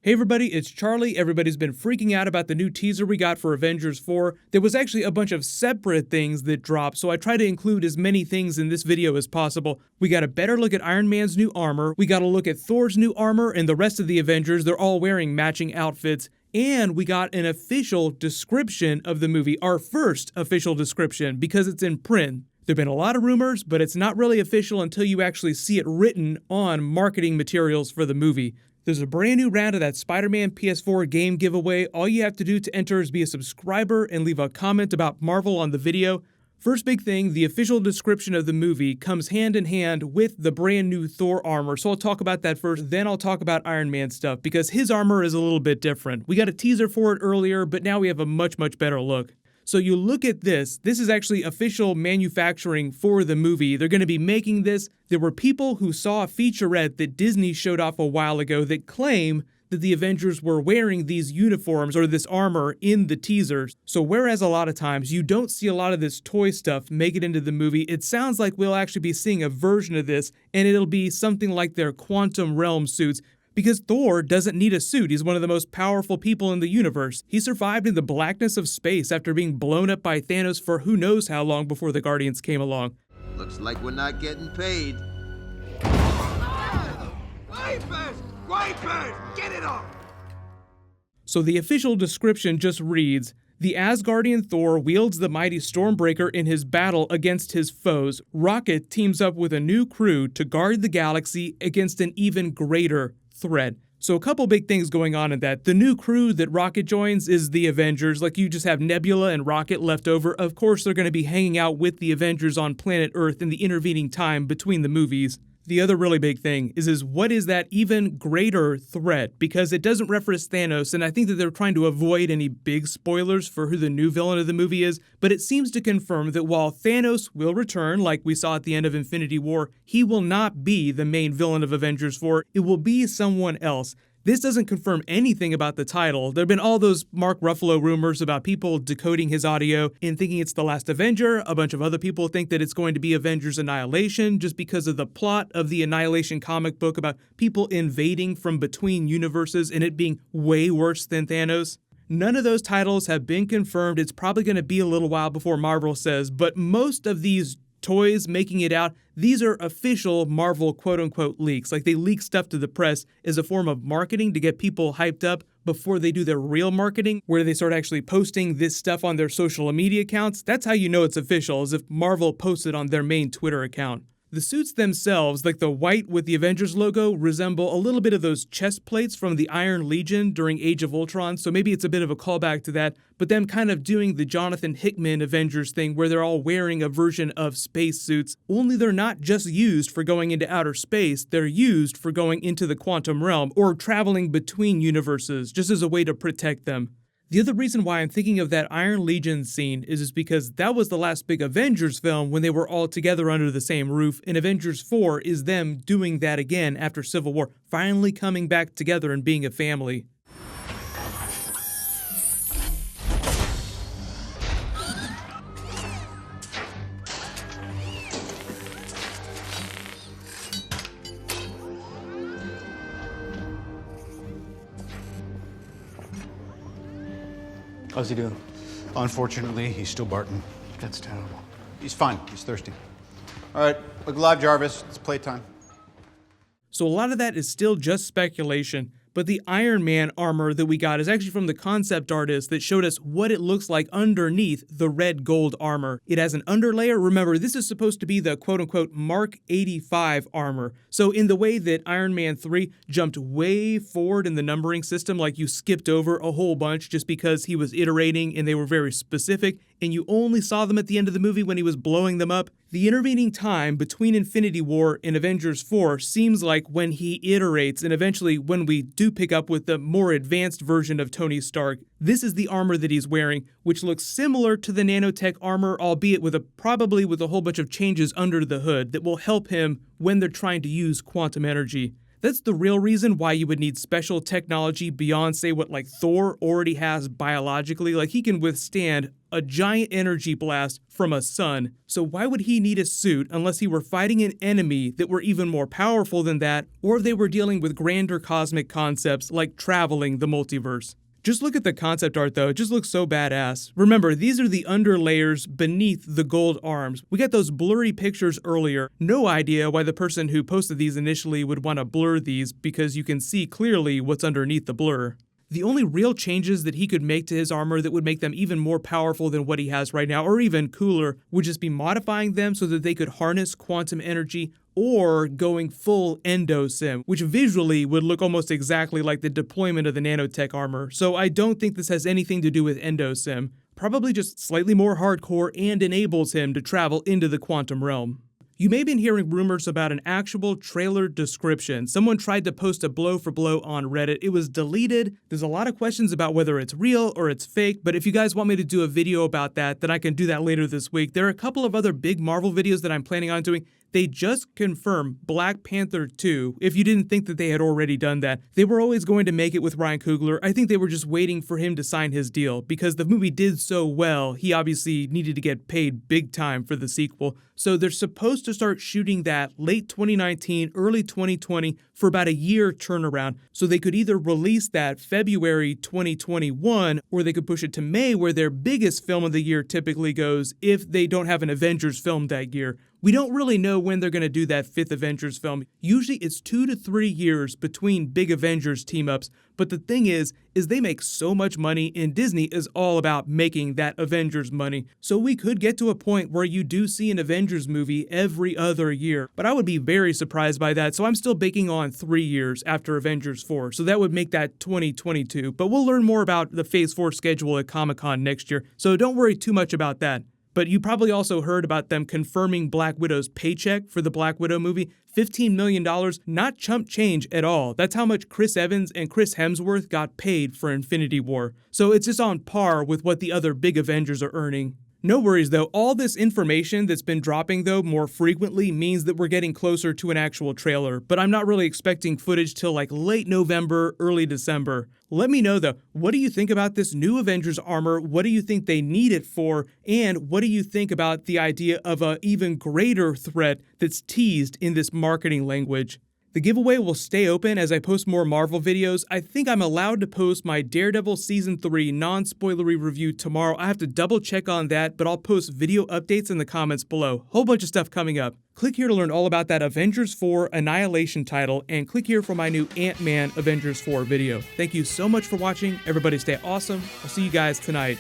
Hey everybody, it's Charlie. Everybody's been freaking out about the new teaser we got for Avengers 4. There was actually a bunch of separate things that dropped, so I tried to include as many things in this video as possible. We got a better look at Iron Man's new armor, we got a look at Thor's new armor, and the rest of the Avengers, they're all wearing matching outfits. And we got an official description of the movie, our first official description, because it's in print. There have been a lot of rumors, but it's not really official until you actually see it written on marketing materials for the movie. There's a brand new round of that Spider-Man PS4 game giveaway. All you have to do to enter is be a subscriber and leave a comment about Marvel on the video. First big thing, the official description of the movie comes hand in hand with the brand new Thor armor, so I'll talk about that first, then I'll talk about Iron Man stuff, because his armor is a little bit different. We got a teaser for it earlier, but now we have a much better look. So you look at this is actually official manufacturing for the movie. They're going to be making this. There were people who saw a featurette that Disney showed off a while ago that claim that the Avengers were wearing these uniforms or this armor in the teasers. So whereas a lot of times you don't see a lot of this toy stuff make it into the movie, it sounds like we'll actually be seeing a version of this, and it'll be something like their quantum realm suits. Because Thor doesn't need a suit. He's one of the most powerful people in the universe. He survived in the blackness of space after being blown up by Thanos for who knows how long before the Guardians came along. Looks like we're not getting paid. Wipers! Get it off! So the official description just reads, "The Asgardian Thor wields the mighty Stormbreaker in his battle against his foes. Rocket teams up with a new crew to guard the galaxy against an even greater threat." So a couple big things going on in that. The new crew that Rocket joins is the Avengers. Like, you just have Nebula and Rocket left over. Of course, they're going to be hanging out with the Avengers on planet Earth in the intervening time between the movies. The other really big thing is what is that even greater threat? Because it doesn't reference Thanos, and I think that they're trying to avoid any big spoilers for who the new villain of the movie is, but it seems to confirm that while Thanos will return, like we saw at the end of Infinity War, he will not be the main villain of Avengers 4, it will be someone else. This doesn't confirm anything about the title. There have been all those Mark Ruffalo rumors about people decoding his audio and thinking it's The Last Avenger. A bunch of other people think that it's going to be Avengers Annihilation just because of the plot of the Annihilation comic book about people invading from between universes and it being way worse than Thanos. None of those titles have been confirmed. It's probably going to be a little while before Marvel says, but most of these toys making it out, these are official Marvel quote-unquote leaks. Like, they leak stuff to the press as a form of marketing to get people hyped up before they do their real marketing, where they start actually posting this stuff on their social media accounts. That's how you know it's official, is if Marvel posts it on their main Twitter account. The suits themselves, like the white with the Avengers logo, resemble a little bit of those chest plates from the Iron Legion during Age of Ultron, so maybe it's a bit of a callback to that, but them kind of doing the Jonathan Hickman Avengers thing where they're all wearing a version of space suits, only they're not just used for going into outer space, they're used for going into the quantum realm or traveling between universes, just as a way to protect them. The other reason why I'm thinking of that Iron Legion scene is because that was the last big Avengers film when they were all together under the same roof, and Avengers 4 is them doing that again after Civil War, finally coming back together and being a family. How's he doing? Unfortunately, he's still Barton. That's terrible. He's fine. He's thirsty. All right, look alive, Jarvis. It's playtime. So a lot of that is still just speculation, but the Iron Man armor that we got is actually from the concept artist that showed us what it looks like underneath the red gold armor. It has an underlayer. Remember, this is supposed to be the quote-unquote Mark 85 armor. So in the way that Iron Man 3 jumped way forward in the numbering system, like you skipped over a whole bunch just because he was iterating and they were very specific, and you only saw them at the end of the movie when he was blowing them up, the intervening time between Infinity War and Avengers 4 seems like when he iterates, and eventually when we do pick up with the more advanced version of Tony Stark, this is the armor that he's wearing, which looks similar to the nanotech armor, albeit probably with a whole bunch of changes under the hood that will help him when they're trying to use quantum energy. That's the real reason why you would need special technology beyond, say, what like Thor already has biologically. Like he can withstand a giant energy blast from a sun. So why would he need a suit unless he were fighting an enemy that were even more powerful than that, or if they were dealing with grander cosmic concepts like traveling the multiverse? Just look at the concept art though, it just looks so badass. Remember, these are the underlayers beneath the gold arms. We got those blurry pictures earlier. No idea why the person who posted these initially would want to blur these because you can see clearly what's underneath the blur. The only real changes that he could make to his armor that would make them even more powerful than what he has right now, or even cooler, would just be modifying them so that they could harness quantum energy, or going full endosim, which visually would look almost exactly like the deployment of the nanotech armor. So I don't think this has anything to do with endosim. Probably just slightly more hardcore and enables him to travel into the quantum realm. You may have been hearing rumors about an actual trailer description. Someone tried to post a blow for blow on Reddit. It was deleted. There's a lot of questions about whether it's real or it's fake, but if you guys want me to do a video about that, then I can do that later this week. There are a couple of other big Marvel videos that I'm planning on doing. They just confirmed Black Panther 2, if you didn't think that they had already done that. They were always going to make it with Ryan Coogler. I think they were just waiting for him to sign his deal. Because the movie did so well, he obviously needed to get paid big time for the sequel. So they're supposed to start shooting that late 2019, early 2020 for about a year turnaround. So they could either release that February 2021, or they could push it to May, where their biggest film of the year typically goes if they don't have an Avengers film that year. We don't really know when they're going to do that 5th Avengers film. Usually it's 2 to 3 years between big Avengers team-ups, but the thing is they make so much money, and Disney is all about making that Avengers money. So we could get to a point where you do see an Avengers movie every other year, but I would be very surprised by that, so I'm still baking on 3 years after Avengers 4, so that would make that 2022. But we'll learn more about the Phase 4 schedule at Comic-Con next year, so don't worry too much about that. But you probably also heard about them confirming Black Widow's paycheck for the Black Widow movie. $15 million, not chump change at all. That's how much Chris Evans and Chris Hemsworth got paid for Infinity War. So it's just on par with what the other big Avengers are earning. No worries though, all this information that's been dropping though more frequently means that we're getting closer to an actual trailer, but I'm not really expecting footage till like late November, early December. Let me know though, what do you think about this new Avengers armor? What do you think they need it for? And what do you think about the idea of an even greater threat that's teased in this marketing language? The giveaway will stay open as I post more Marvel videos. I think I'm allowed to post my Daredevil Season 3 non-spoilery review tomorrow. I have to double check on that, but I'll post video updates in the comments below. Whole bunch of stuff coming up. Click here to learn all about that Avengers 4 Annihilation title, and click here for my new Ant-Man Avengers 4 video. Thank you so much for watching. Everybody stay awesome. I'll see you guys tonight.